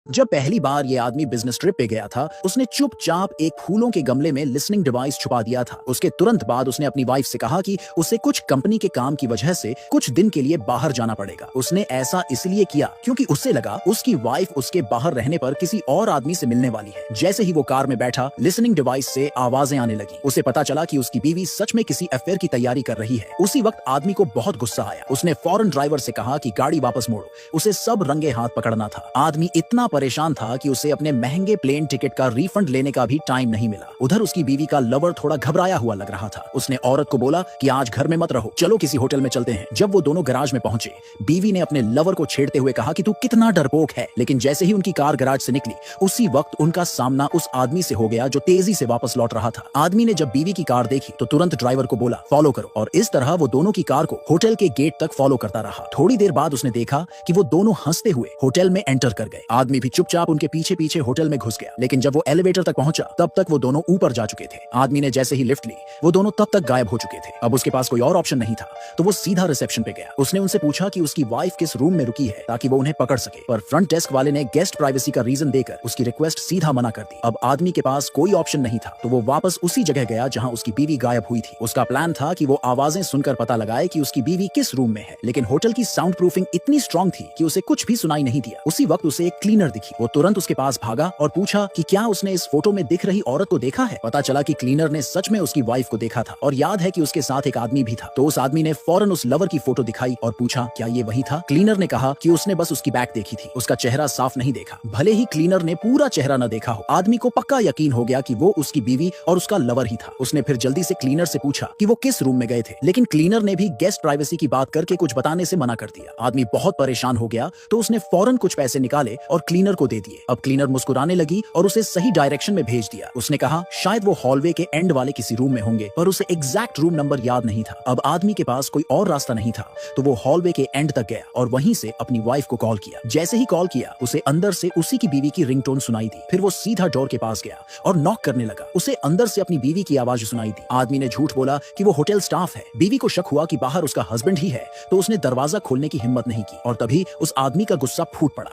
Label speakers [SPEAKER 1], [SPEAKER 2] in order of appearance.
[SPEAKER 1] जब पहली बार ये आदमी बिजनेस ट्रिप पे गया था, उसने चुपचाप एक फूलों के गमले में लिसनिंग डिवाइस छुपा दिया था। उसके तुरंत बाद उसने अपनी वाइफ से कहा कि उसे कुछ कंपनी के काम की वजह से कुछ दिन के लिए बाहर जाना पड़ेगा। उसने ऐसा इसलिए किया क्योंकि उससे लगा उसकी वाइफ उसके बाहर रहने पर किसी और आदमी से मिलने वाली है। जैसे ही वो कार में बैठा, लिसनिंग डिवाइस से आवाजें आने लगी। उसे पता चला कि उसकी बीवी सच में किसी अफेयर की तैयारी कर रही है। उसी वक्त आदमी को बहुत गुस्सा आया। उसने फौरन ड्राइवर से कहा कि गाड़ी वापस मोड़ो। उसे सब रंगे हाथ पकड़ना था। आदमी इतना परेशान था कि उसे अपने महंगे प्लेन टिकट का रिफंड लेने का भी टाइम नहीं मिला। उधर उसकी बीवी का लवर थोड़ा घबराया हुआ लग रहा था। उसने औरत को बोला कि आज घर में मत रहो, चलो किसी होटल में चलते हैं। जब वो दोनों गैराज में पहुंचे, बीवी ने अपने लवर को छेड़ते हुए कहा कि तू कितना डरपोक है। लेकिन जैसे ही उनकी कार गैराज से निकली, उसी वक्त उनका सामना उस आदमी से हो गया जो तेजी से वापस लौट रहा था। आदमी ने जब बीवी की कार देखी तो तुरंत ड्राइवर को बोला फॉलो करो, और इस तरह वो दोनों की कार को होटल के गेट तक फॉलो करता रहा। थोड़ी देर बाद उसने देखा कि वो दोनों हंसते हुए होटल में एंटर कर गए। आदमी भी चुपचाप उनके पीछे पीछे होटल में घुस गया। लेकिन जब वो एलिवेटर तक पहुंचा, तब तक वो दोनों ऊपर जा चुके थे। आदमी ने जैसे ही लिफ्ट ली, वो दोनों तब तक गायब हो चुके थे। अब उसके पास कोई और ऑप्शन नहीं था, तो वो सीधा रिसेप्शन पे गया। उसने उनसे पूछा कि उसकी वाइफ किस रूम में रुकी है ताकि वो उन्हें पकड़ सके, पर फ्रंट डेस्क वाले ने गेस्ट प्राइवेसी का रीजन देकर उसकी रिक्वेस्ट सीधा मना कर दी। अब आदमी के पास कोई ऑप्शन नहीं था, तो वो वापस उसी जगह गया जहां उसकी बीवी गायब हुई थी। उसका प्लान था कि वो आवाजें सुनकर पता लगाए कि उसकी बीवी किस रूम में है। लेकिन होटल की साउंड प्रूफिंग इतनी स्ट्रांग थी कि उसे कुछ भी सुनाई नहीं दिया। उसी वक्त उसे एक क्लीनर दिखी। वो तुरंत उसके पास भागा और पूछा कि क्या उसने इस फोटो में दिख रही औरत को देखा है। पता चला कि क्लीनर ने सच में उसकी वाइफ को देखा था, और याद है कि उसके साथ एक आदमी भी था। तो उस आदमी ने फौरन उस लवर की फोटो दिखाई और पूछा क्या ये वही था। क्लीनर ने कहा कि उसने बस उसकी बैक देखी थी, उसका चेहरा साफ नहीं देखा। भले ही क्लीनर ने पूरा चेहरा न देखा हो, आदमी को पक्का यकीन हो गया कि वो उसकी बीवी और उसका लवर ही था। उसने फिर जल्दी से क्लीनर से पूछा कि वो किस रूम में गए थे, लेकिन क्लीनर ने भी गेस्ट प्राइवेसी की बात करके कुछ बताने से मना कर दिया। आदमी बहुत परेशान हो गया, तो उसने फौरन कुछ पैसे निकाले और क्लीनर को दे दिए। अब क्लीनर मुस्कुराने लगी और उसे सही डायरेक्शन में भेज दिया। उसने कहा शायद वो हॉलवे के एंड वाले किसी रूम में होंगे, पर उसे एग्जैक्ट रूम नंबर याद नहीं था। अब आदमी के पास कोई और रास्ता नहीं था, तो वो हॉलवे के एंड तक गया और वहीं से अपनी वाइफ को कॉल किया। जैसे ही कॉल किया, उसे अंदर से उसी की बीवी की रिंगटोन सुनाई दी। फिर वो सीधा डोर के पास गया और नॉक करने लगा। उसे अंदर से अपनी बीवी की आवाज सुनाई दी। आदमी ने झूठ बोला कि वो होटल स्टाफ है। बीवी को शक हुआ कि बाहर उसका हस्बैंड ही है, तो उसने दरवाजा खोलने की हिम्मत नहीं की, और तभी उस आदमी का गुस्सा फूट पड़ा।